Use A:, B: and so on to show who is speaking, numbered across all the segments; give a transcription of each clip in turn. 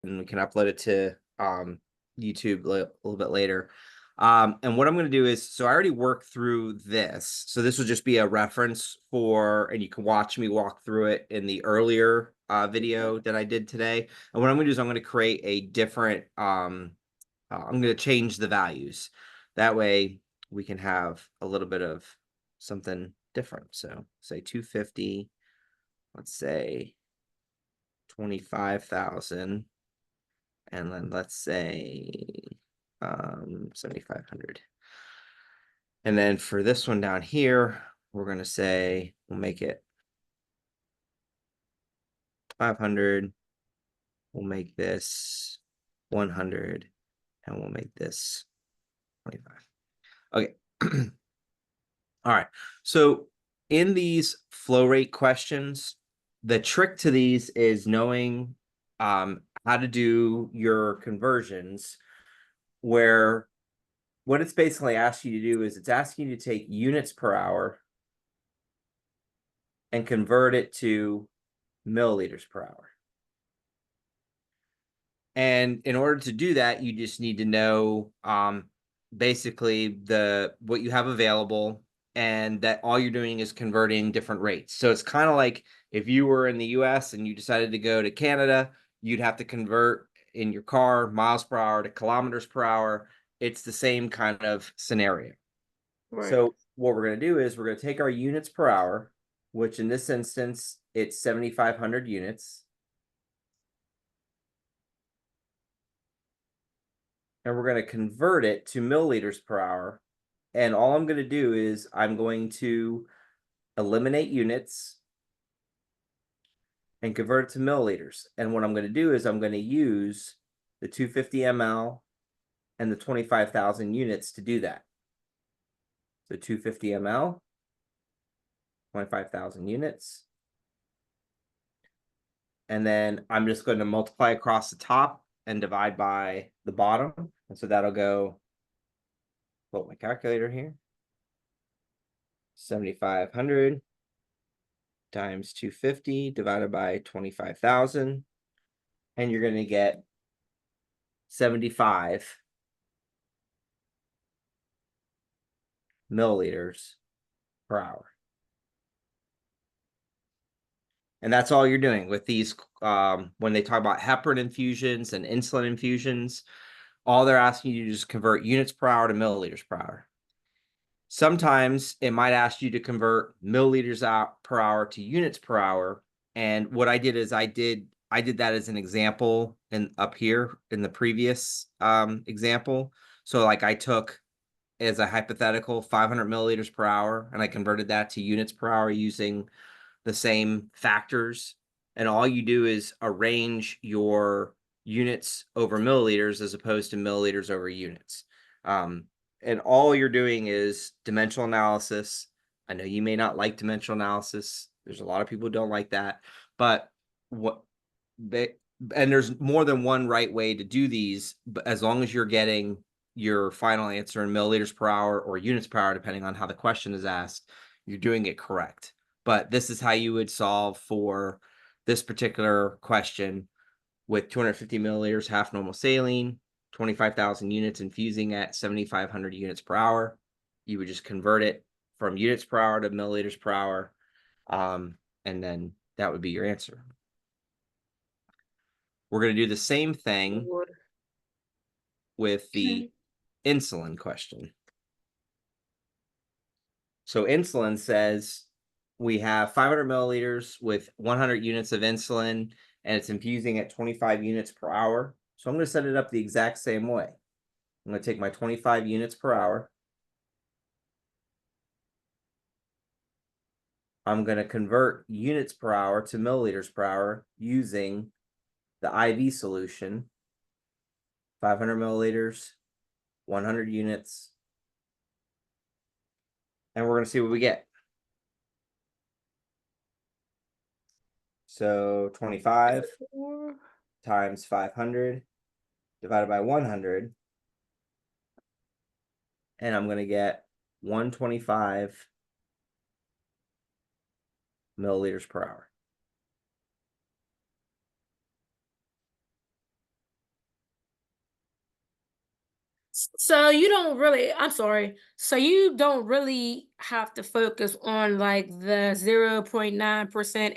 A: and we can upload it to YouTube a little bit later. And what I'm going to do is, so I already worked through this. So this will just be a reference for, and you can watch me walk through it in the earlier video that I did today. And what I'm going to do is I'm going to create a different, I'm going to change the values. That way we can have a little bit of something different. So say 250, let's say 25,000, and then let's say 7,500. And then for this one down here, we're going to say we'll make it 500. We'll make this 100, and we'll make this 25. Okay. All right. So in these flow rate questions, the trick to these is knowing how to do your conversions, where what it's basically asking you to do is it's asking you to take units per hour and convert it to milliliters per hour. And in order to do that, you just need to know basically what you have available, and that all you're doing is converting different rates. So it's kind of like if you were in the US and you decided to go to Canada, you'd have to convert in your car miles per hour to kilometers per hour. It's the same kind of scenario.
B: Right.
A: So what we're going to do is we're going to take our units per hour, which in this instance, it's 7,500 units. And we're going to convert it to milliliters per hour. And all I'm going to do is I'm going to eliminate units and convert it to milliliters. And what I'm going to do is I'm going to use the 250 ml and the 25,000 units to do that. So 250 ml, 25,000 units. And then I'm just going to multiply across the top and divide by the bottom. And so that'll go, pull my calculator here, 7,500 times 250 divided by 25,000. And you're going to get 75 milliliters per hour. And that's all you're doing with these. When they talk about heparin infusions and insulin infusions, all they're asking you to just convert units per hour to milliliters per hour. Sometimes it might ask you to convert milliliters per hour to units per hour. And what I did is I did that as an example up here in the previous example. So like I took, as a hypothetical, 500 milliliters per hour, and I converted that to units per hour using the same factors. And all you do is arrange your units over milliliters as opposed to milliliters over units. And all you're doing is dimensional analysis. I know you may not like dimensional analysis. There's a lot of people who don't like that, but and there's more than one right way to do these, but as long as you're getting your final answer in milliliters per hour or units per hour, depending on how the question is asked, you're doing it correct. But this is how you would solve for this particular question with 250 milliliters half normal saline, 25,000 units infusing at 7,500 units per hour. You would just convert it from units per hour to milliliters per hour. And then that would be your answer. We're going to do the same thing with the insulin question. So insulin says we have 500 milliliters with 100 units of insulin, and it's infusing at 25 units per hour. So I'm going to set it up the exact same way. I'm going to take my 25 units per hour. I'm going to convert units per hour to milliliters per hour using the IV solution. 500 milliliters, 100 units. And we're going to see what we get. So 25 times 500 divided by 100. And I'm going to get 125 milliliters per hour.
B: So you don't really, I'm sorry. So you don't really have to focus on like the 0.9%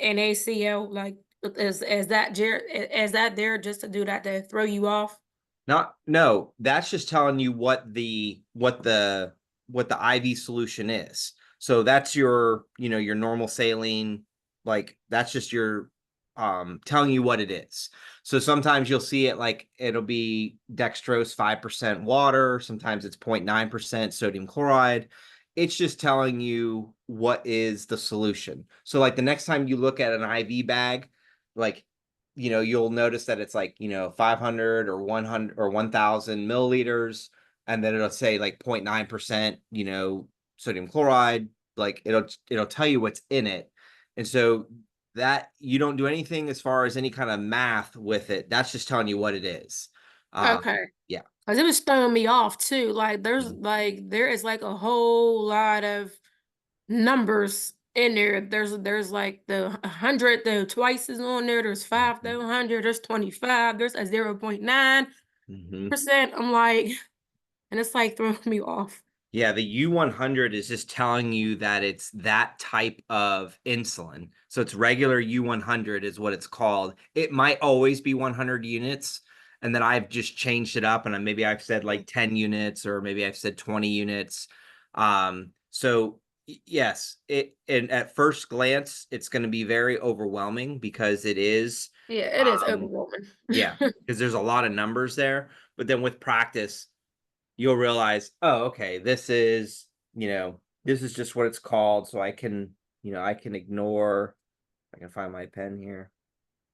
B: NaCl, like is that there just to do that to throw you off?
A: Not no, that's just telling you what the IV solution is. So that's your, your normal saline, like that's just your telling you what it is. So sometimes you'll see it like it'll be dextrose 5% water, sometimes it's 0.9% sodium chloride. It's just telling you what is the solution. So like the next time you look at an IV bag, like you'll notice that it's like, 500 or 100 or 1000 milliliters, and then it'll say like 0.9%, sodium chloride, like it'll tell you what's in it. And so that you don't do anything as far as any kind of math with it. That's just telling you what it is. Um,
B: Okay.
A: yeah.
B: Cause it was throwing me off too. Like
A: Mhm.
B: there is like a whole lot of numbers in there. There's like the 100, the twice is on there. There's 5 to 100. There's 25. There's a 0.9%.
A: Mhm.
B: I'm like, and it's like throwing me off.
A: Yeah, the U100 is just telling you that it's that type of insulin. So it's regular U100 is what it's called. It might always be 100 units, and then I've just changed it up, and maybe I've said like 10 units, or maybe I've said 20 units. So yes, and at first glance, it's going to be very overwhelming because it is,
B: Yeah, it is
A: um,
B: overwhelming.
A: yeah, because there's a lot of numbers there. But then with practice, you'll realize, oh, okay, this is just what it's called. So I can ignore, I can find my pen here.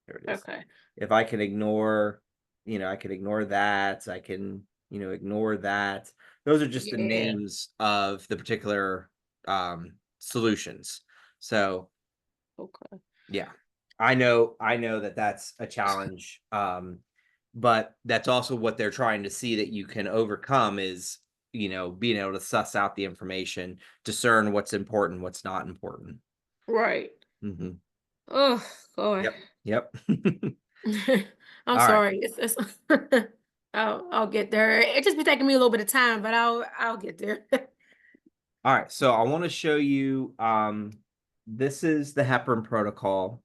A: There it is.
B: Okay.
A: If I can ignore, I can ignore that. I can, ignore that. Those are just the
B: Yeah.
A: names of the particular solutions. So
B: Okay.
A: yeah, I know that that's a challenge. But that's also what they're trying to see that you can overcome is, being able to suss out the information, discern what's important, what's not important.
B: Right.
A: Hmm.
B: Oh, God.
A: Yep. Yep.
B: I'm
A: All right.
B: sorry. It's I'll get there. It just be taking me a little bit of time, but I'll get there.
A: All right. So I want to show you, this is the heparin protocol.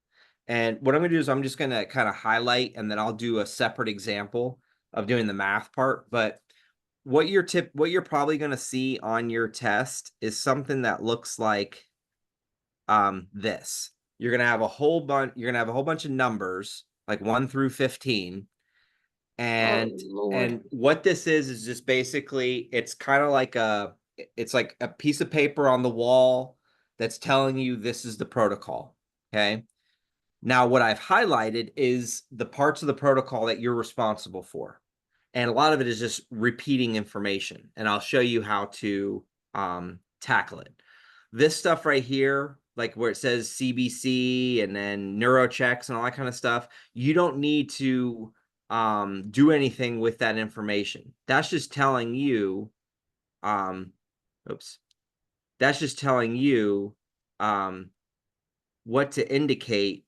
A: And what I'm going to do is I'm just going to kind of highlight, and then I'll do a separate example of doing the math part. But what you're probably going to see on your test is something that looks like this. You're going to have a whole bunch of numbers like 1 through 15,
B: Oh
A: and
B: Lord.
A: what this is just basically, it's like a piece of paper on the wall that's telling you this is the protocol. Okay. Now, what I've highlighted is the parts of the protocol that you're responsible for. And a lot of it is just repeating information. And I'll show you how to tackle it. This stuff right here, like where it says CBC and then neurochecks and all that kind of stuff, you don't need to do anything with that information. That's just telling you, um, oops, that's just telling you um, what to indicate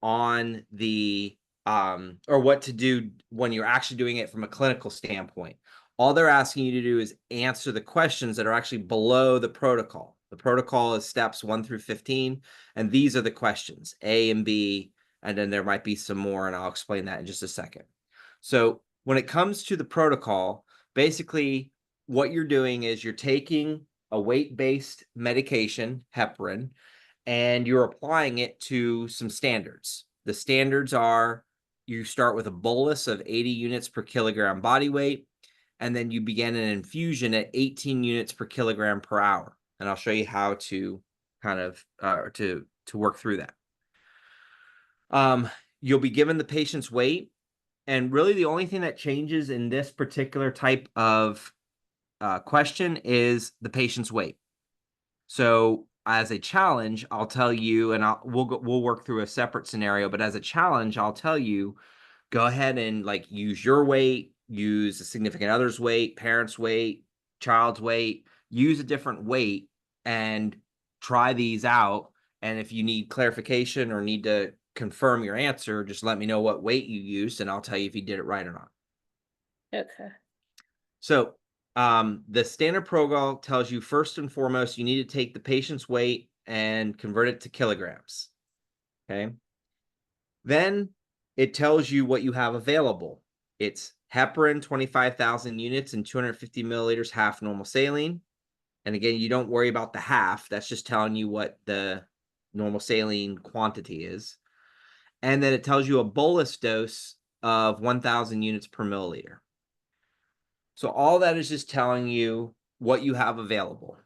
A: on the or what to do when you're actually doing it from a clinical standpoint. All they're asking you to do is answer the questions that are actually below the protocol. The protocol is steps 1 through 15, and these are the questions A and B, and then there might be some more, and I'll explain that in just a second. So when it comes to the protocol, basically what you're doing is you're taking a weight-based medication, heparin, and you're applying it to some standards. The standards are, you start with a bolus of 80 units per kilogram body weight, and then you begin an infusion at 18 units per kilogram per hour. And I'll show you how to kind of to work through that. You'll be given the patient's weight, and really the only thing that changes in this particular type of question is the patient's weight. So as a challenge, I'll tell you, and we'll work through a separate scenario. But as a challenge, I'll tell you, go ahead and like use your weight, use a significant other's weight, parent's weight, child's weight, use a different weight, and try these out. And if you need clarification or need to confirm your answer, just let me know what weight you used, and I'll tell you if you did it right or not.
B: Okay.
A: So The standard protocol tells you first and foremost, you need to take the patient's weight and convert it to kilograms. Okay. Then it tells you what you have available. It's heparin, 25,000 units and 250 milliliters, half normal saline. And again, you don't worry about the half. That's just telling you what the normal saline quantity is. And then it tells you a bolus dose of 1,000 units per milliliter. So all that is just telling you what you have available.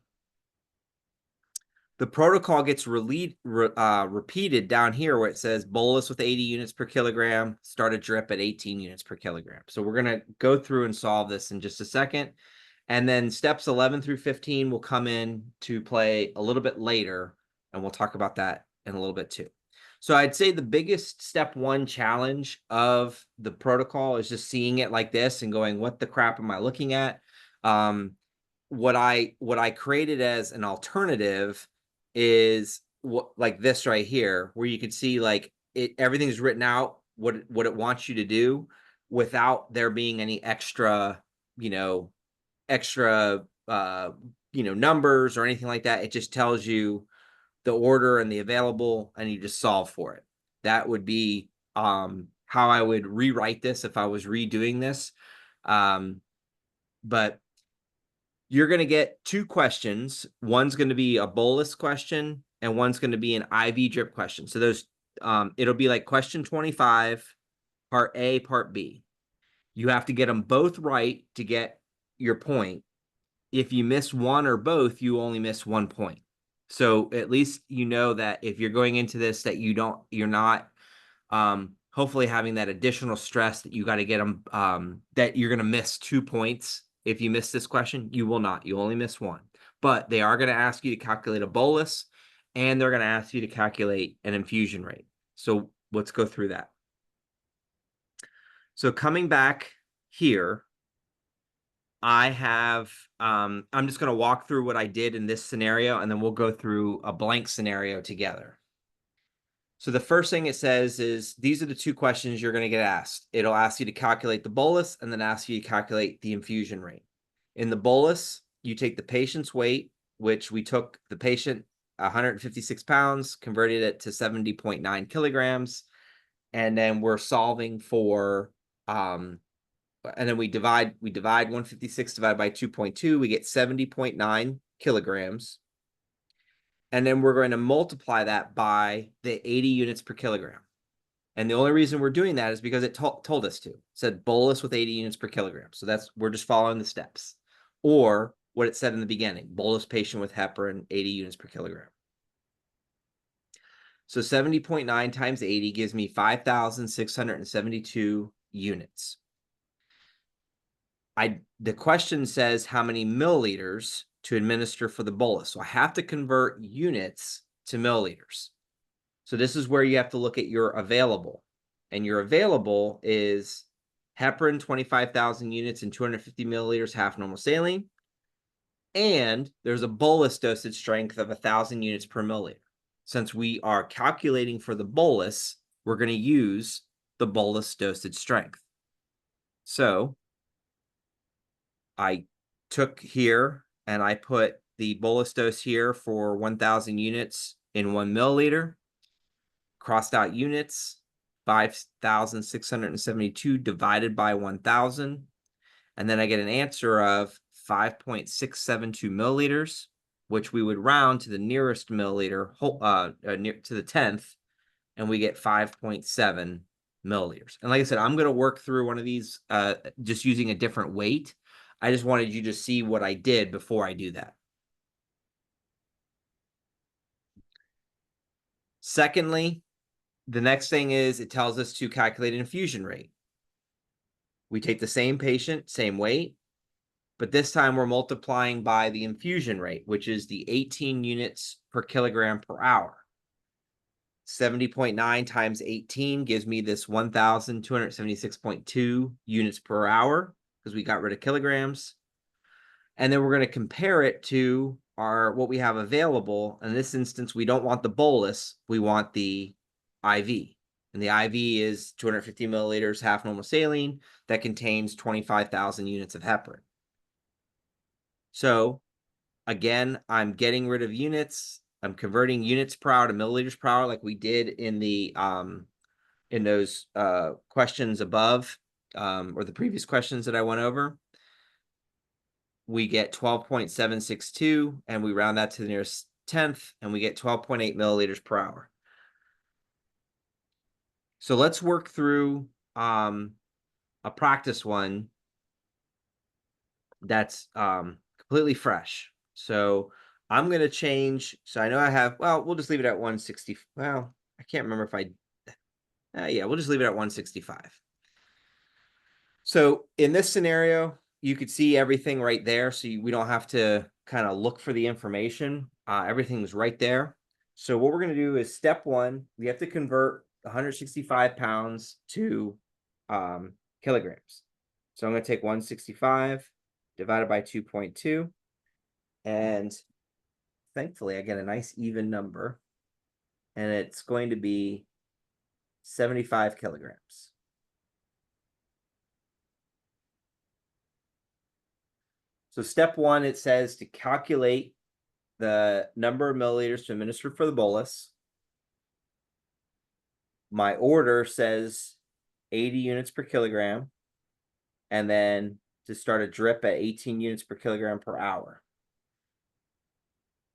A: The protocol gets repeated down here where it says bolus with 80 units per kilogram, start a drip at 18 units per kilogram. So we're going to go through and solve this in just a second. And then steps 11 through 15 will come in to play a little bit later, and we'll talk about that in a little bit too. So I'd say the biggest step one challenge of the protocol is just seeing it like this and going, what the crap am I looking at? What I created as an alternative is what, like this right here, where you could see like everything's written out what it wants you to do without there being any extra, numbers or anything like that. It just tells you the order and the available, and you just solve for it. That would be how I would rewrite this if I was redoing this. But you're going to get two questions. One's going to be a bolus question, and one's going to be an IV drip question. So those, it'll be like question 25, part A, part B. You have to get them both right to get your point. If you miss one or both, you only miss 1 point. So at least you know that if you're going into this, that you're not hopefully having that additional stress that you got to get them, that you're going to miss 2 points. If you miss this question, you will not. You only miss one. But they are going to ask you to calculate a bolus, and they're going to ask you to calculate an infusion rate. So let's go through that. So coming back here, I have, I'm just going to walk through what I did in this scenario, and then we'll go through a blank scenario together. So the first thing it says is, these are the two questions you're going to get asked. It'll ask you to calculate the bolus and then ask you to calculate the infusion rate. In the bolus, you take the patient's weight, which we took the patient 156 pounds, converted it to 70.9 kilograms. And then we're solving for, and then we divide 156 divided by 2.2, we get 70.9 kilograms. And then we're going to multiply that by the 80 units per kilogram. And the only reason we're doing that is because it told us to. It said bolus with 80 units per kilogram. So we're just following the steps. Or what it said in the beginning, bolus patient with heparin, 80 units per kilogram. So 70.9 times 80 gives me 5,672 units. The question says how many milliliters to administer for the bolus. So I have to convert units to milliliters. So this is where you have to look at your available. And your available is heparin, 25,000 units and 250 milliliters, half normal saline. And there's a bolus dosage strength of 1,000 units per milliliter. Since we are calculating for the bolus, we're going to use the bolus dosage strength. So I took here and I put the bolus dose here for 1,000 units in 1 milliliter, crossed out units, 5,672 divided by 1,000. And then I get an answer of 5.672 milliliters, which we would round to the nearest milliliter, to the 10th, and we get 5.7 milliliters. And like I said, I'm going to work through one of these just using a different weight. I just wanted you to see what I did before I do that. Secondly, the next thing is it tells us to calculate an infusion rate. We take the same patient, same weight, but this time we're multiplying by the infusion rate, which is the 18 units per kilogram per hour. 70.9 times 18 gives me this 1,276.2 units per hour, because we got rid of kilograms. And then we're going to compare it to what we have available. In this instance, we don't want the bolus, we want the IV. And the IV is 250 milliliters, half normal saline, that contains 25,000 units of heparin. So again, I'm getting rid of units. I'm converting units per hour to milliliters per hour like we did in the in those questions above, or the previous questions that I went over. We get 12.762, and we round that to the nearest tenth, and we get 12.8 milliliters per hour. So let's work through a practice one that's completely fresh. So I'm going to change. So I know I have, well, we'll just leave it at 160. Well, I can't remember if yeah, we'll just leave it at 165. So in this scenario, you could see everything right there. So we don't have to kind of look for the information. Everything's right there. So what we're going to do is step one, we have to convert 165 pounds to kilograms. So I'm going to take 165 divided by 2.2. And thankfully, I get a nice even number. And it's going to be 75 kilograms. So step one, it says to calculate the number of milliliters to administer for the bolus. My order says 80 units per kilogram, and then to start a drip at 18 units per kilogram per hour.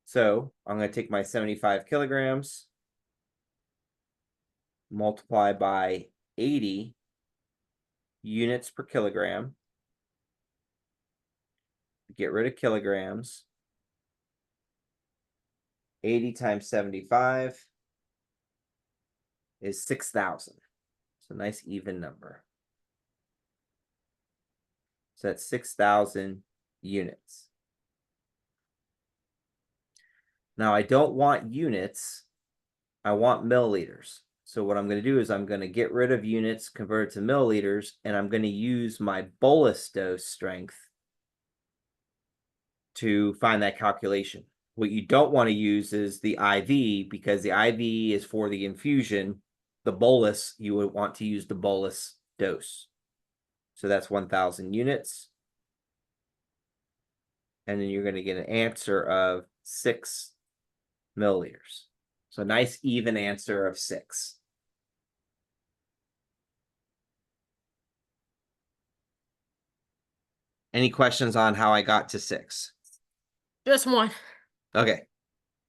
A: So I'm going to take my 75 kilograms, multiply by 80 units per kilogram, get rid of kilograms. 80 times 75 is 6,000. So nice even number. So that's 6,000 units. Now I don't want units, I want milliliters. So what I'm going to do is I'm going to get rid of units, convert it to milliliters, and I'm going to use my bolus dose strength to find that calculation. What you don't want to use is the IV, because the IV is for the infusion. The bolus, you would want to use the bolus dose. So that's 1,000 units. And then you're going to get an answer of 6 milliliters. So a nice even answer of 6. Any questions on how I got to 6?
B: Just one.
A: Okay.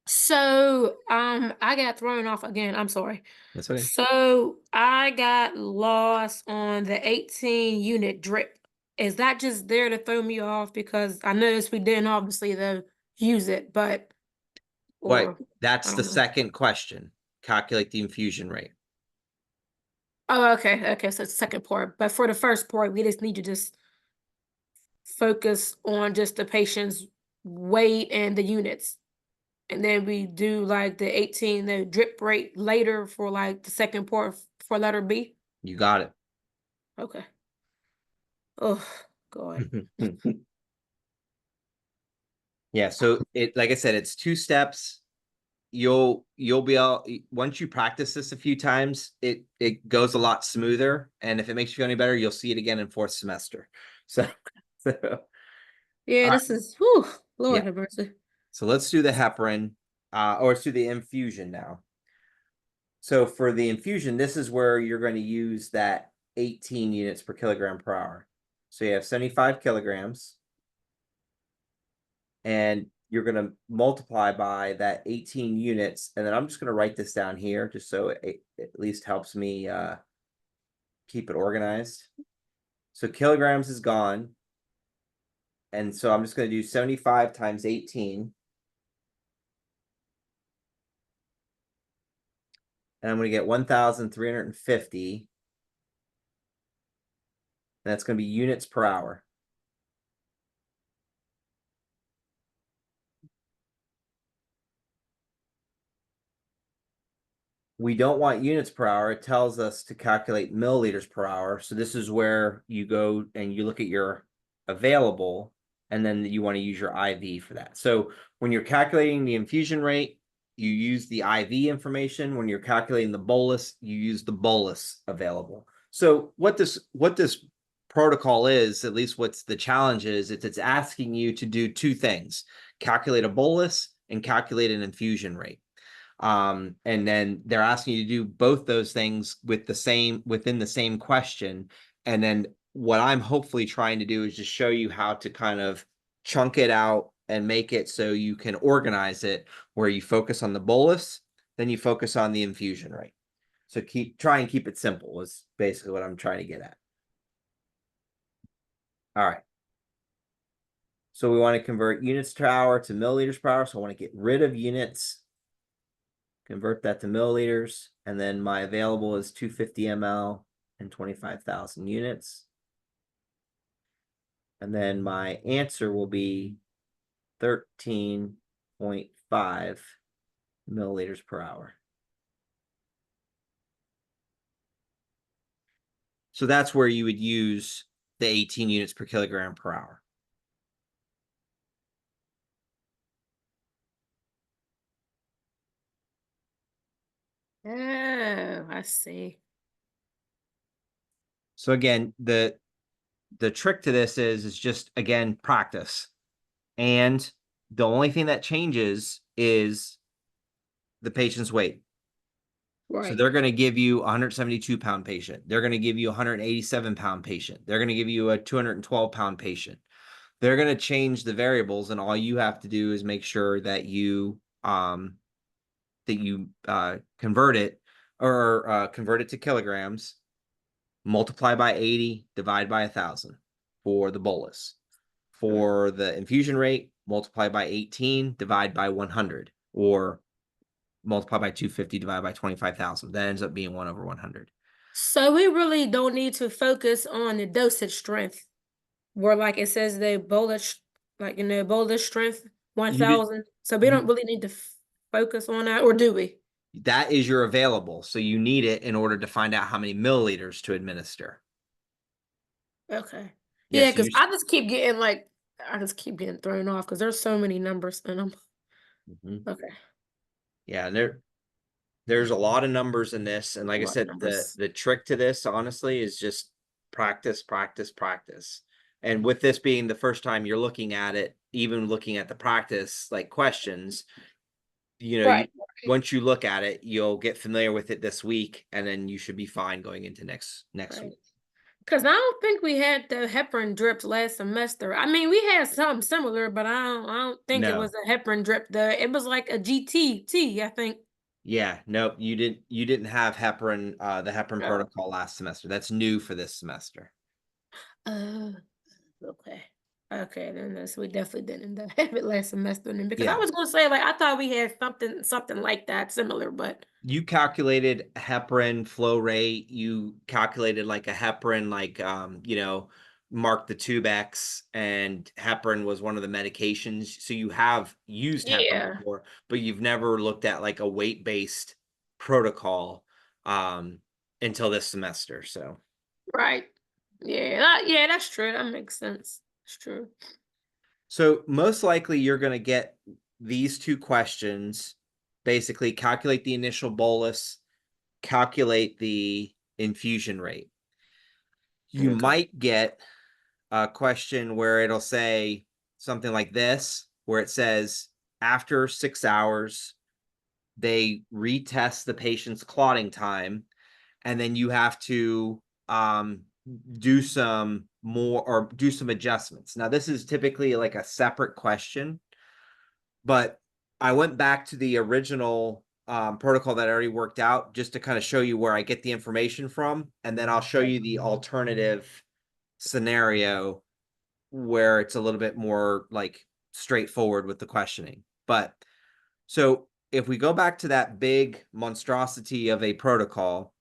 B: So, I got thrown off again. I'm sorry.
A: That's okay.
B: So I got lost on the 18 unit drip. Is that just there to throw me off? Because I noticed we didn't obviously though use it, but
A: Wait,
B: or I
A: that's the
B: don't know.
A: second question. Calculate the infusion rate.
B: Oh, okay. Okay, so it's the second part. But for the first part, we just need to just focus on just the patient's weight and the units. And then we do like the 18, the drip rate later for like the second part for letter B.
A: You got it.
B: Okay. Oh God.
A: Yeah, so it, like I said, it's 2 steps. You'll be able, once you practice this a few times, it goes a lot smoother. And if it makes you feel any better, you'll see it again in 4th semester. So,
B: Yeah, this is whew, Lord
A: yeah.
B: have mercy.
A: So let's do the heparin, or let's do the infusion now. So for the infusion, this is where you're going to use that 18 units per kilogram per hour. So you have 75 kilograms, and you're going to multiply by that 18 units. And then I'm just going to write this down here just so it at least helps me keep it organized. So kilograms is gone. And so I'm just going to do 75 times 18. And I'm going to get 1,350. And that's going to be units per hour. We don't want units per hour. It tells us to calculate milliliters per hour. So this is where you go and you look at your available, and then you want to use your IV for that. So when you're calculating the infusion rate, you use the IV information. When you're calculating the bolus, you use the bolus available. So what this protocol is, at least what's the challenge is, it's asking you to do two things: calculate a bolus and calculate an infusion rate. And then they're asking you to do both those things with within the same question. And then what I'm hopefully trying to do is just show you how to kind of chunk it out and make it so you can organize it, where you focus on the bolus, then you focus on the infusion rate. So try and keep it simple is basically what I'm trying to get at. All right. So we want to convert units per hour to milliliters per hour. So I want to get rid of units, convert that to milliliters, and then my available is 250 ml and 25,000 units. And then my answer will be 13.5 milliliters per hour. So that's where you would use the 18 units per kilogram per hour.
B: Oh, I see.
A: So again, the trick to this is just, again, practice. And the only thing that changes is the patient's weight. So
B: Right.
A: they're going to give you a 172-pound patient. They're going to give you a 187-pound patient. They're going to give you a 212-pound patient. They're going to change the variables, and all you have to do is make sure that you convert it to kilograms, multiply by 80, divide by 1,000 for the bolus. For the infusion rate, multiply by 18, divide by 100, or multiply by 250, divide by 25,000. That ends up being 1/100.
B: So we really don't need to focus on the dosage strength, where like it says the bolus, like bolus strength
A: You did
B: 1,000. So we don't
A: you
B: really need to focus on that, or do we?
A: That is your available, so you need it in order to find out how many milliliters to administer.
B: Okay. Yeah,
A: Yes,
B: because I just keep getting thrown off because there's so many numbers in them.
A: Mhm.
B: Okay.
A: Yeah, and there's a lot of numbers in this, and
B: A
A: like I
B: lot of
A: said,
B: numbers.
A: the trick to this, honestly, is just practice, practice, practice. And with this being the first time you're looking at it, even looking at the practice like questions,
B: Right.
A: once you look at it, you'll get familiar with it this week, and then you should be fine going into next
B: Right.
A: week.
B: Because I don't think we had the heparin drips last semester. I mean, we had something similar, but I don't think it was
A: No.
B: a heparin drip. It was like a GTT, I think.
A: Yeah, nope, you didn't have heparin, the heparin
B: Oh.
A: protocol last semester. That's new for this semester.
B: Uh, okay. Okay, then we definitely didn't have it last semester then, because I
A: Yeah.
B: was gonna say, like, I thought we had something like that similar, but
A: You calculated heparin flow rate, you calculated like a heparin, like, mark the tube X, and heparin was one of the medications. So you have used heparin
B: yeah.
A: before, but you've never looked at like a weight-based protocol until this semester. So
B: Right. Yeah, that's true. That makes sense. It's true.
A: most likely you're going to get these two questions: basically calculate the initial bolus, calculate the infusion rate. You
B: Okay.
A: might get a question where it'll say something like this, where it says after 6 hours, they retest the patient's clotting time, and then you have to do some adjustments. Now, this is typically like a separate question, but I went back to the original protocol that I already worked out just to kind of show you where I get the information from, and then I'll show you the alternative scenario where it's a little bit more like straightforward with the questioning. But so if we go back to that big monstrosity of a protocol,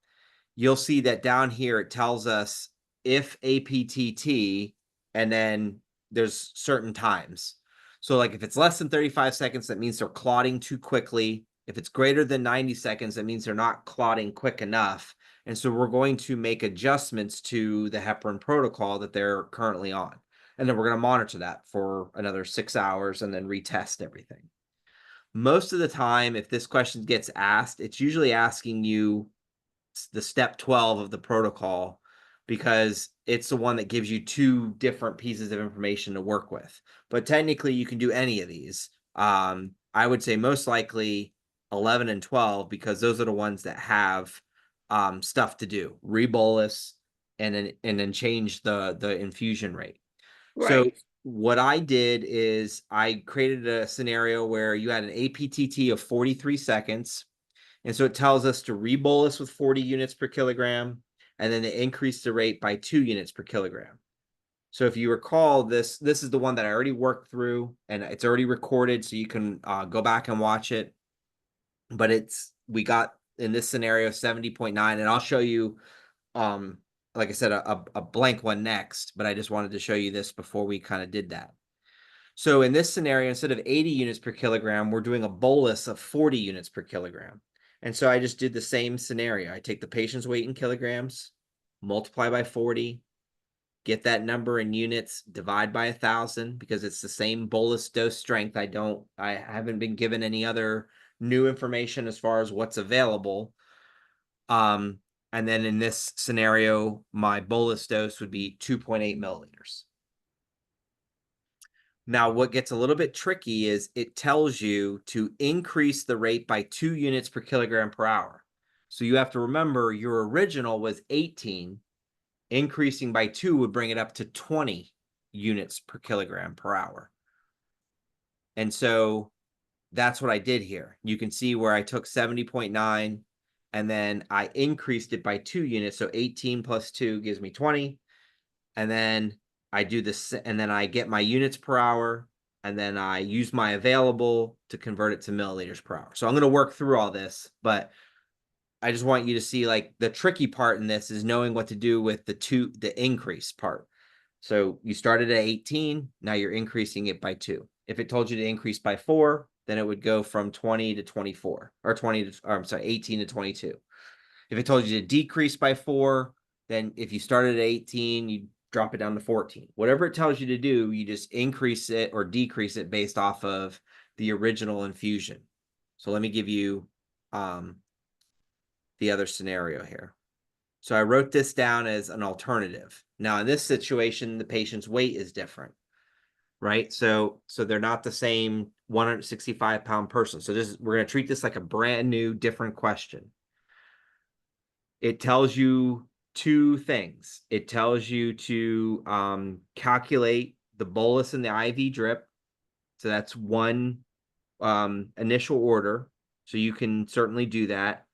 A: you'll see that down here it tells us if APTT, and then there's certain times. So like if it's less than 35 seconds, that means they're clotting too quickly. If it's greater than 90 seconds, that means they're not clotting quick enough. And so we're going to make adjustments to the heparin protocol that they're currently on. And then we're going to monitor that for another 6 hours and then retest everything. Most of the time, if this question gets asked, it's usually asking you the step 12 of the protocol, because it's the one that gives you two different pieces of information to work with. But technically, you can do any of these. I would say most likely 11 and 12, because those are the ones that have stuff to do, rebolus, and then change the infusion rate. So
B: Right.
A: what I did is I created a scenario where you had an APTT of 43 seconds. And so it tells us to rebolus with 40 units per kilogram, and then to increase the rate by 2 units per kilogram. So if you recall, this is the one that I already worked through, and it's already recorded, so you can go back and watch it. But we got in this scenario 70.9, and I'll show you, like I said, a blank one next. But I just wanted to show you this before we kind of did that. So in this scenario, instead of 80 units per kilogram, we're doing a bolus of 40 units per kilogram. And so I just did the same scenario. I take the patient's weight in kilograms, multiply by 40, get that number in units, divide by 1,000, because it's the same bolus dose strength. I haven't been given any other new information as far as what's available. And then in this scenario, my bolus dose would be 2.8 milliliters. Now, what gets a little bit tricky is it tells you to increase the rate by 2 units per kilogram per hour. So you have to remember your original was 18. Increasing by 2 would bring it up to 20 units per kilogram per hour. And so that's what I did here. You can see where I took 70.9 and then I increased it by 2 units. So 18 plus 2 gives me 20. And then I do this, and then I get my units per hour, and then I use my available to convert it to milliliters per hour. So I'm going to work through all this, but I just want you to see, like, the tricky part in this is knowing what to do with the increase part. So you started at 18, now you're increasing it by 2. If it told you to increase by 4, then it would go from 20 to 24, or 20 to, or I'm sorry, 18 to 22. If it told you to decrease by 4, then if you started at 18, you drop it down to 14. Whatever it tells you to do, you just increase it or decrease it based off of the original infusion. So let me give you the other scenario here. So I wrote this down as an alternative. Now, in this situation, the patient's weight is different, right? So they're not the same 165-pound person. So we're going to treat this like a brand new, different question. It tells you two things. It tells you to calculate the bolus and the IV drip. So that's one initial order. So you can certainly do that.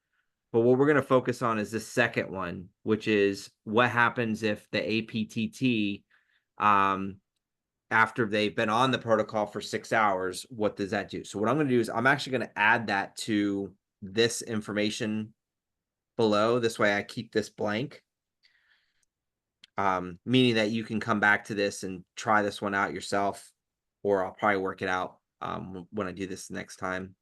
A: But what we're going to focus on is the second one, which is what happens if the APTT, after they've been on the protocol for 6 hours, what does that do? So what I'm going to do is I'm actually going to add that to this information below. This way I keep this blank, meaning that you can come back to this and try this one out yourself, or I'll probably work it out when I do this next time.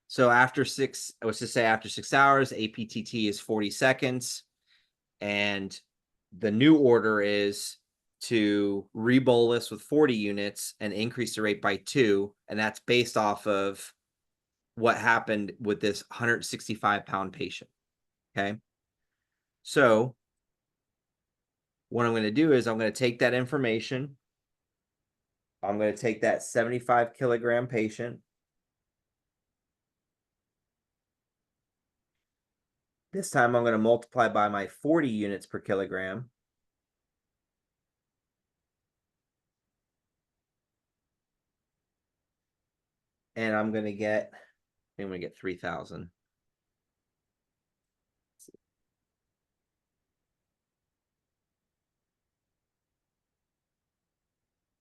A: So after 6, let's just say after 6 hours, APTT is 40 seconds. And the new order is to rebolus with 40 units and increase the rate by 2. And that's based off of what happened with this 165-pound patient. Okay. So what I'm going to do is I'm going to take that information. I'm going to take that 75-kilogram patient. This time I'm going to multiply by my 40 units per kilogram. And I'm going to get 3,000.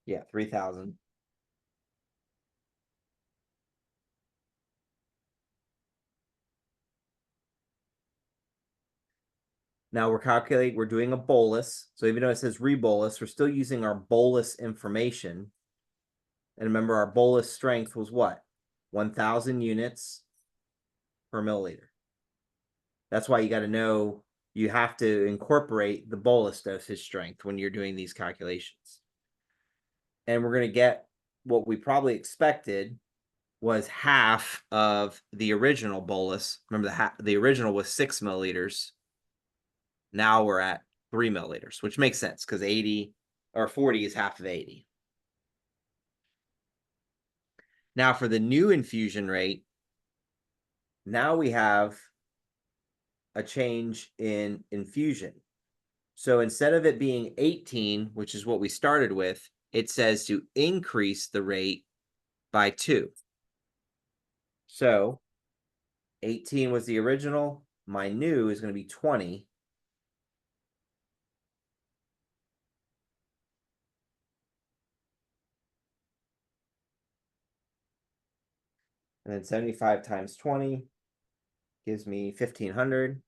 A: Yeah, 3,000. Now we're doing a bolus. So even though it says rebolus, we're still using our bolus information. And remember, our bolus strength was what? 1,000 units per milliliter. That's why you got to know, you have to incorporate the bolus dosage strength when you're doing these calculations. And we're going to get what we probably expected was half of the original bolus. Remember, the original was 6 milliliters. Now we're at 3 milliliters, which makes sense because 80 or 40 is half of 80. Now for the new infusion rate, now we have a change in infusion. So instead of it being 18, which is what we started with, it says to increase the rate by 2. So 18 was the original. My new is going to be 20. And then 75 times 20 gives me 1,500.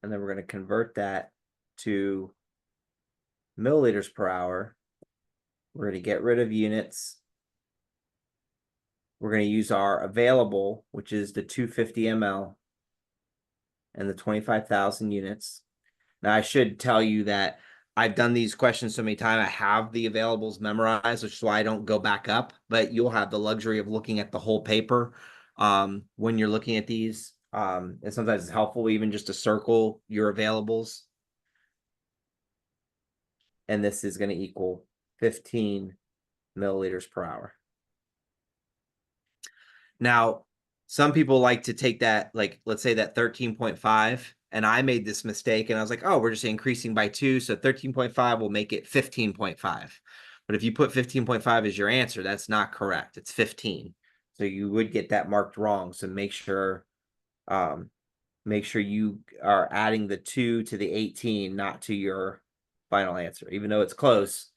A: And then we're going to convert that to milliliters per hour. We're going to get rid of units. We're going to use our available, which is the 250 ml and the 25,000 units. Now, I should tell you that I've done these questions so many times. I have the availables memorized, which is why I don't go back up, but you'll have the luxury of looking at the whole paper when you're looking at these. And sometimes it's helpful even just to circle your availables. And this is going to equal 15 milliliters per hour. Now, some people like to take that, like, let's say that 13.5, and I made this mistake and I was like, oh, we're just increasing by 2. So 13.5 will make it 15.5. But if you put 15.5 as your answer, that's not correct. It's 15. So you would get that marked wrong. So make sure you are adding the 2 to the 18, not to your final answer, even though it's close.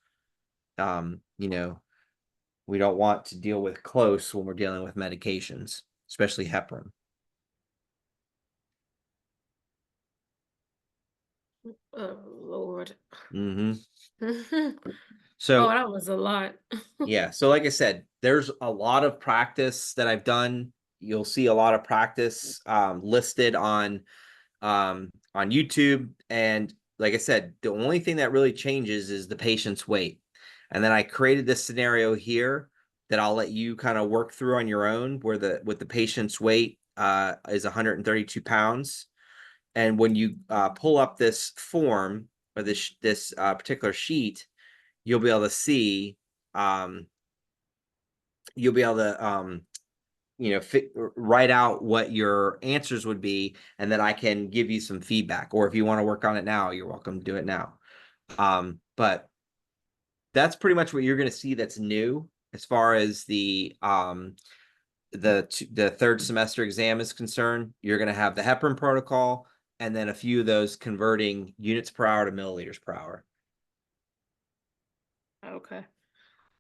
A: We don't want to deal with close when we're dealing with medications, especially heparin.
B: Oh, Lord.
A: So,
B: that was a lot.
A: yeah. So like I said, there's a lot of practice that I've done. You'll see a lot of practice listed on YouTube. And like I said, the only thing that really changes is the patient's weight. And then I created this scenario here that I'll let you kind of work through on your own, where with the patient's weight is 132 pounds. And when you pull up this form or this particular sheet, you'll be able to see, you'll be able to write out what your answers would be, and then I can give you some feedback. Or if you want to work on it now, you're welcome to do it now. But that's pretty much what you're going to see that's new as far as the third semester exam is concerned. You're going to have the heparin protocol and then a few of those converting units per hour to milliliters per hour.
B: Okay.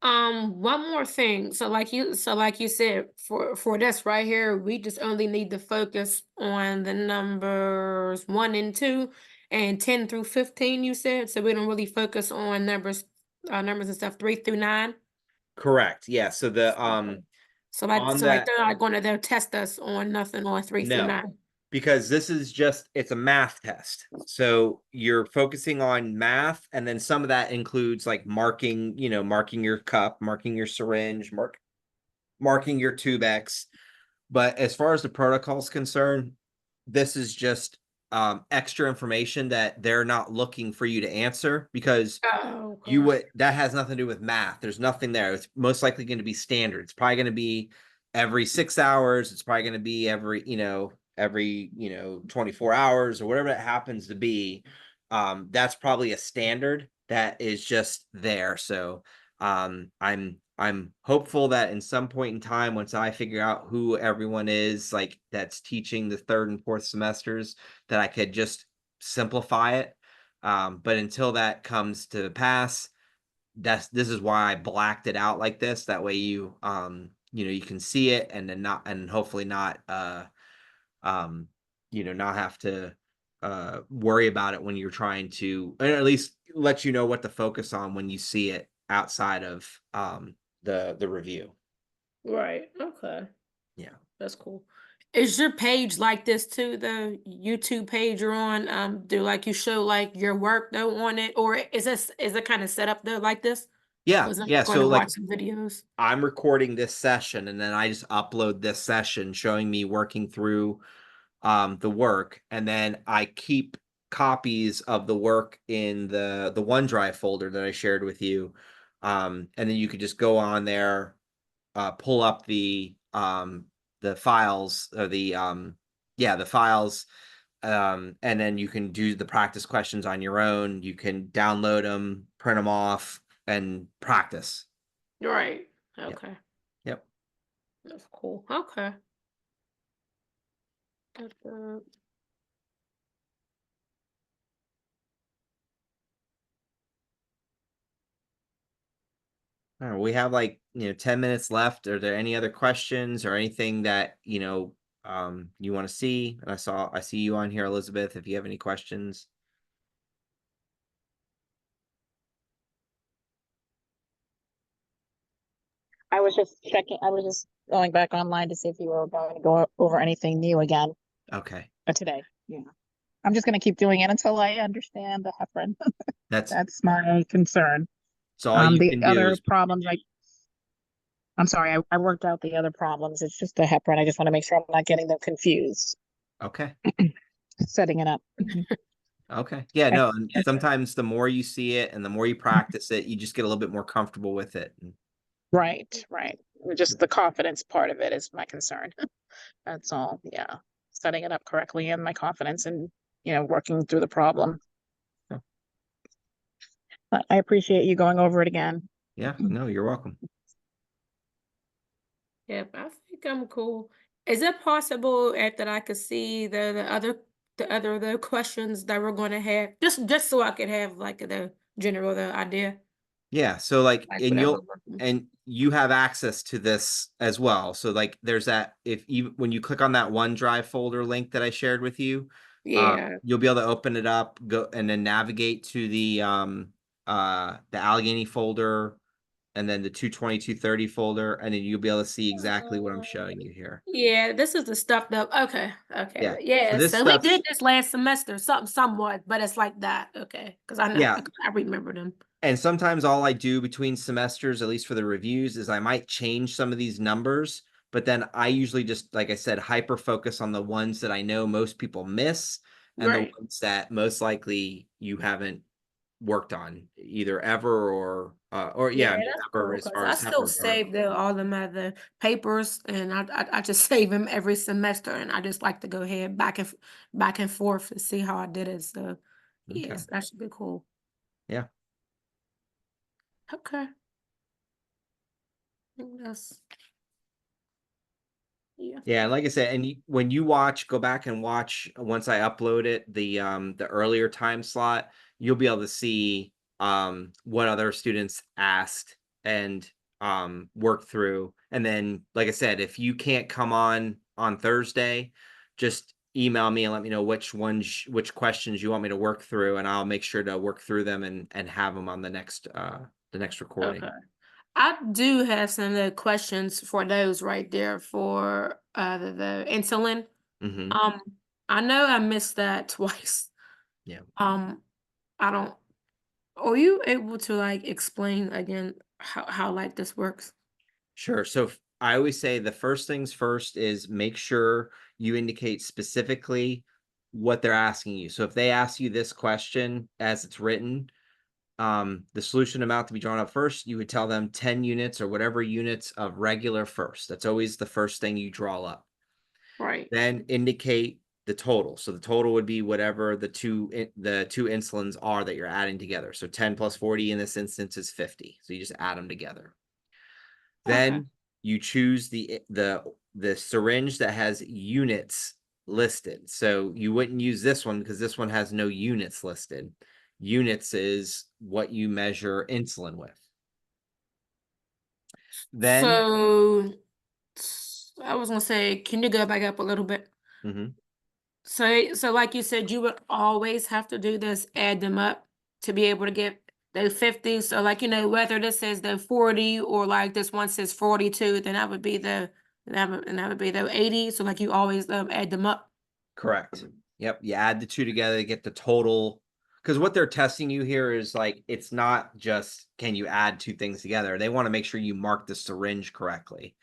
B: One more thing. So like you said, for this right here, we just only need to focus on the numbers 1 and 2 and 10 through 15, you said. So we don't really focus on numbers and stuff 3 through 9.
A: Correct. Yeah. So the
B: Okay. So
A: on that,
B: they're not going to test us on nothing on 3 through
A: no,
B: 9.
A: because this is just, it's a math test. So you're focusing on math, and then some of that includes like marking your cup, marking your syringe, marking your tube X. But as far as the protocol is concerned, this is just extra information that they're not looking for you to answer, because
B: Oh, okay.
A: that has nothing to do with math. There's nothing there. It's most likely going to be standard. It's probably going to be every 6 hours. It's probably going to be every 24 hours or whatever it happens to be. That's probably a standard that is just there. So I'm hopeful that in some point in time, once I figure out who everyone is, like, that's teaching the 3rd and 4th semesters, that I could just simplify it. But until that comes to pass, this is why I blacked it out like this. That way you can see it, and then hopefully not not have to worry about it when you're trying to, or at least let you know what to focus on when you see it outside of the review.
B: Right. Okay.
A: Yeah.
B: That's cool. Is your page like this too, the YouTube page you're on? Do like you show like your work though on it, or is it kind of set up though like this?
A: Yeah,
B: Because I'm
A: yeah.
B: going
A: So
B: to
A: like
B: watch some videos.
A: I'm recording this session and then I just upload this session showing me working through the work, and then I keep copies of the work in the OneDrive folder that I shared with you. And then you could just go on there, pull up the files or the files, and then you can do the practice questions on your own. You can download them, print them off, and practice.
B: Right.
A: Yep.
B: Okay.
A: Yep.
B: That's cool. Okay. That's good.
A: All right, we have like 10 minutes left. Are there any other questions or anything that you want to see? And I see you on here, Elizabeth, if you have any questions.
C: I was just checking, I was just going back online to see if you were going to go over anything new again
A: Okay.
C: today. Yeah. I'm just gonna keep doing it until I understand the heparin.
A: That's
C: That's my concern.
A: all you
C: The
A: can do
C: other
A: is
C: problems, I'm sorry, I worked out the other problems. It's just the heparin. I just want to make sure I'm not getting them confused,
A: okay.
C: setting it up. Mhm.
A: Okay. Yeah,
C: Okay,
A: no, and
C: that's it.
A: sometimes the more you see it and the more you practice it, you just get a little bit more comfortable with it.
C: Right, right. Just the confidence part of it is my concern. That's all. Yeah. Setting it up correctly and my confidence and, working through the problem.
A: Yeah.
C: But I appreciate you going over it again.
A: Yeah, no, you're welcome.
B: Yep, I think I'm cool. Is it possible that I could see the questions that we're going to have, just so I could have like the idea,
A: Yeah, so like
B: like whatever.
A: and you have access to this as well. So like there's that, if you when you click on that OneDrive folder link that I shared with you,
B: Yeah.
A: you'll be able to open it up, go and then navigate to the Allegheny folder, and then the 220-230 folder, and then you'll be able to see exactly what I'm showing you here.
B: Yeah, this is the stuff that okay,
A: Yeah.
B: okay.
A: So
B: Yeah,
A: this
B: so we
A: stuff's
B: did this last semester, somewhat, but it's like that. Okay. Because I know
A: yeah.
B: I remember them.
A: And sometimes all I do between semesters, at least for the reviews, is I might change some of these numbers, but then I usually just, like I said, hyper focus on the ones that I know most people miss and the
B: Right.
A: ones that most likely you haven't worked on either ever or
B: Yeah,
A: yeah, I mean,
B: that's
A: ever
B: cool
A: as
B: because
A: far
B: I
A: as
B: still
A: HEPA or
B: save all of my the papers, and I just save them every semester, and I just like to go ahead back and forth to see how I did it. So
A: okay.
B: yes, that should be cool.
A: Yeah.
B: Okay. I think that's yeah.
A: Yeah, and like I said, and when you watch, go back and watch once I upload it, the earlier time slot, you'll be able to see what other students asked and work through. And then, like I said, if you can't come on Thursday, just email me and let me know which questions you want me to work through, and I'll make sure to work through them and have them on the next recording.
B: Okay. I do have some of the questions for those right there for the insulin.
A: Hmm.
B: Um, I know I missed that twice.
A: Yeah.
B: Um, I don't. Are you able to like explain again how like this works?
A: Sure. So I always say the first things first is make sure you indicate specifically what they're asking you. So if they ask you this question as it's written, the solution amount to be drawn up first, you would tell them 10 units or whatever units of regular first. That's always the first thing you draw up.
B: Right.
A: Then indicate the total. So the total would be whatever the two insulins are that you're adding together. So 10 plus 40 in this instance is 50. So you just add them together.
B: Okay.
A: Then you choose the syringe that has units listed. So you wouldn't use this one because this one has no units listed. Units is what you measure insulin with. Then
B: So I was gonna say, can you go back up a little bit?
A: mhm,
B: So like you said, you would always have to do this, add them up to be able to get the 50. So like, whether this says the 40 or like this one says 42, then that would be the 80. So like you always add them up.
A: correct. Yep, you add the two together to get the total because what they're testing you here is like, it's not just, can you add two things together? They want to make sure you mark the syringe correctly.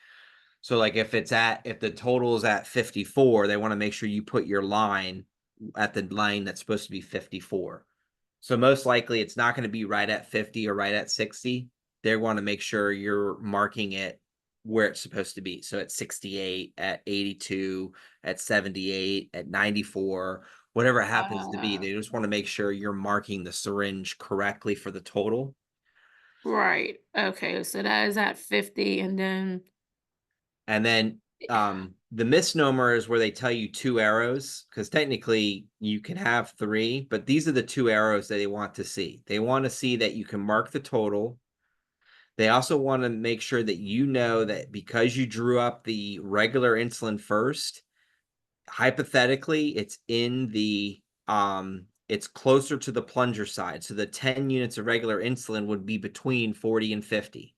A: So like if the total is at 54, they want to make sure you put your line at the line that's supposed to be 54. So most likely it's not going to be right at 50 or right at 60. They want to make sure you're marking it where it's supposed to be. So at 68, at 82, at 78, at 94, whatever it happens to be. They just want to make sure you're marking the syringe correctly for the total.
B: Right. Okay. So that is at 50, and then
A: And then the misnomer is where they tell you 2 arrows, because technically you can have 3, but these are the 2 arrows that they want to see. They want to see that you can mark the total. They also want to make sure that you know that because you drew up the regular insulin first, hypothetically, it's in the it's closer to the plunger side. So the 10 units of regular insulin would be between 40 and 50.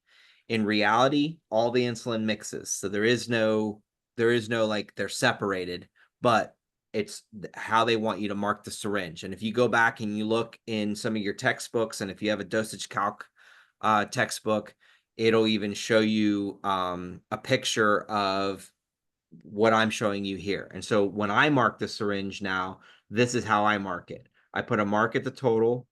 A: In reality, all the insulin mixes. So there is no like they're separated, but it's how they want you to mark the syringe. And if you go back and you look in some of your textbooks, and if you have a dosage calc textbook, it'll even show you a picture of what I'm showing you here. And so when I mark the syringe now, this is how I mark it. I put a mark at the total.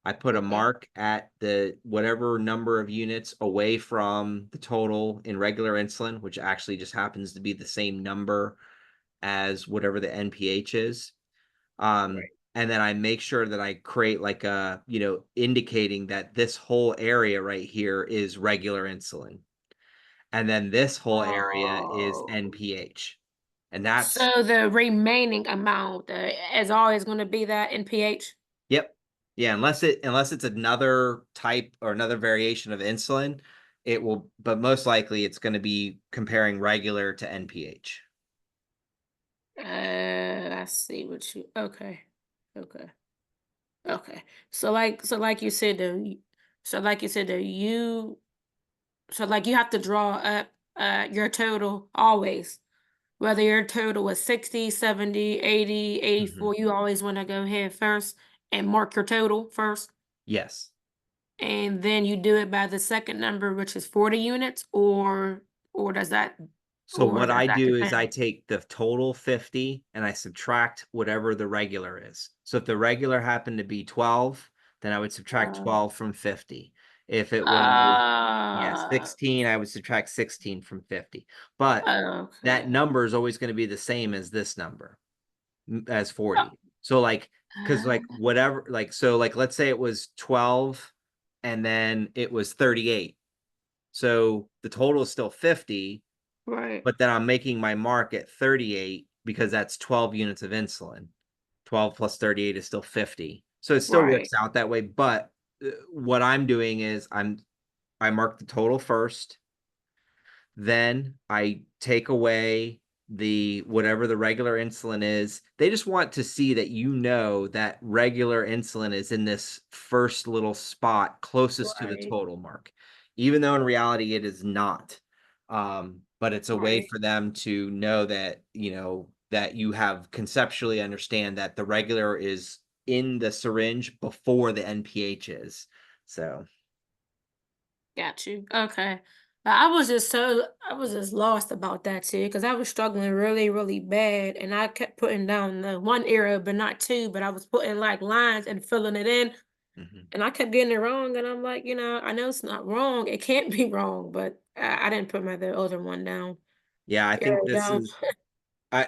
A: I put a
B: okay.
A: mark at the whatever number of units away from the total in regular insulin, which actually just happens to be the same number as whatever the NPH is.
B: Right.
A: And then I make sure that I create like a, indicating that this whole area right here is regular insulin. And then this whole area is
B: Oh.
A: NPH. And that's,
B: So the remaining amount is always going to be that in pH?
A: yep. Yeah, unless it's another type or another variation of insulin, it will, but most likely it's going to be comparing regular to NPH.
B: I see what you, okay. Okay. Okay. So like you said, you have to draw up your total always. Whether your total is 60, 70, 80,
A: Mhm.
B: 84, you always want to go ahead first and mark your total first.
A: Yes.
B: And then you do it by the second number, which is 40 units, or does that
A: So what I do is I
B: depend?
A: take the total 50 and I subtract whatever the regular is. So if the regular happened to be 12, then I would subtract
B: Uh,
A: 12 from 50. If it was, yeah,
B: uh,
A: 16, I would subtract 16 from 50. But that
B: okay.
A: number is always going to be the same as this number, as 40. So like, because like whatever, like, so like, let's say it was 12 and then it was 38. So the total is still 50,
B: Right,
A: but then I'm making my mark at 38 because that's 12 units of insulin. 12 plus 38 is still 50. So it still
B: right,
A: works out that way. But what I'm doing is I mark the total first. Then I take away the whatever the regular insulin is. They just want to see that that regular insulin is in this first little spot closest to the
B: right,
A: total mark, even though in reality it is not. But it's a way
B: right.
A: for them to know that, that you have conceptually understand that the regular is in the syringe before the NPH is. So
B: Got you. Okay. But I was just lost about that too, because I was struggling really, really bad, and I kept putting down the one arrow, but not two. But I was putting like lines and filling it in,
A: mhm.
B: and I kept getting it wrong. And I'm like, I know it's not wrong. It can't be wrong, but I didn't put the other one down.
A: Yeah, I think
B: Arrow
A: this
B: down.
A: is I,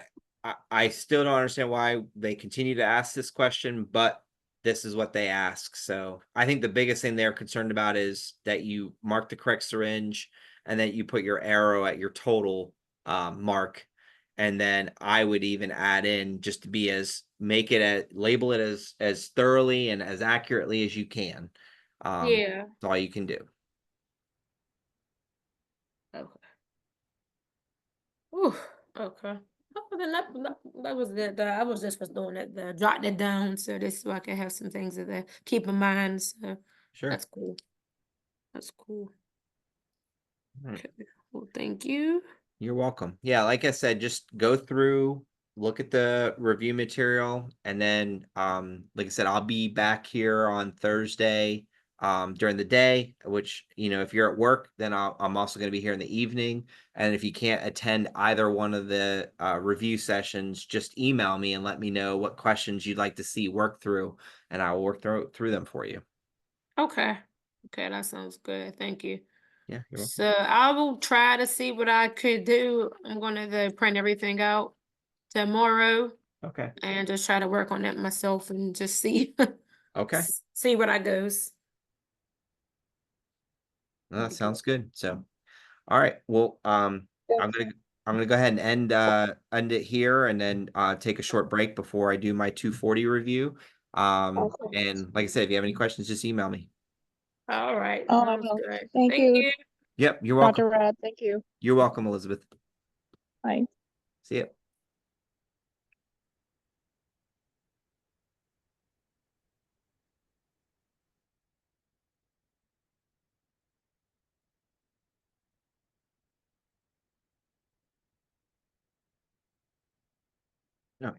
A: I still don't understand why they continue to ask this question, but this is what they ask. So I think the biggest thing they're concerned about is that you mark the correct syringe and that you put your arrow at your total mark. And then I would even add in just to be label it as thoroughly and as accurately as you can.
B: Yeah.
A: That's all you can do.
B: Okay. Ooh, okay. Oh, then that was it. I was just was doing it, jotting it down so I can have some things to keep in mind. So
A: Sure.
B: that's cool. That's cool.
A: All right.
B: Okay. Well, thank you.
A: You're welcome. Yeah, like I said, just go through look at the review material, and then like I said, I'll be back here on Thursday during the day, which, you know, if you're at work, then I'm also going to be here in the evening. And if you can't attend either one of the review sessions, just email me and let me know what questions you'd like to see work through, and I will work through them for you.
B: Okay. Okay, that sounds good. Thank you.
A: Yeah, you're welcome.
B: So I will try to see what I could do. I'm gonna print everything out tomorrow
A: Okay.
B: and just try to work on that myself and just see
A: Okay.
B: see what I goes.
A: No, that sounds good. So, all right. Well, I'm gonna go ahead and end it here, and then take a short break before I do my 240 review.
C: Okay.
A: And like I said, if you have any questions, just email me.
B: All right.
C: Oh, I
B: Sounds
C: will.
B: good.
C: Thank
B: Thank
C: you,
B: you.
A: Yep, you're welcome.
C: Dr. Rad. Thank you.
A: You're welcome, Elizabeth.
C: Bye.
A: See ya. Okay.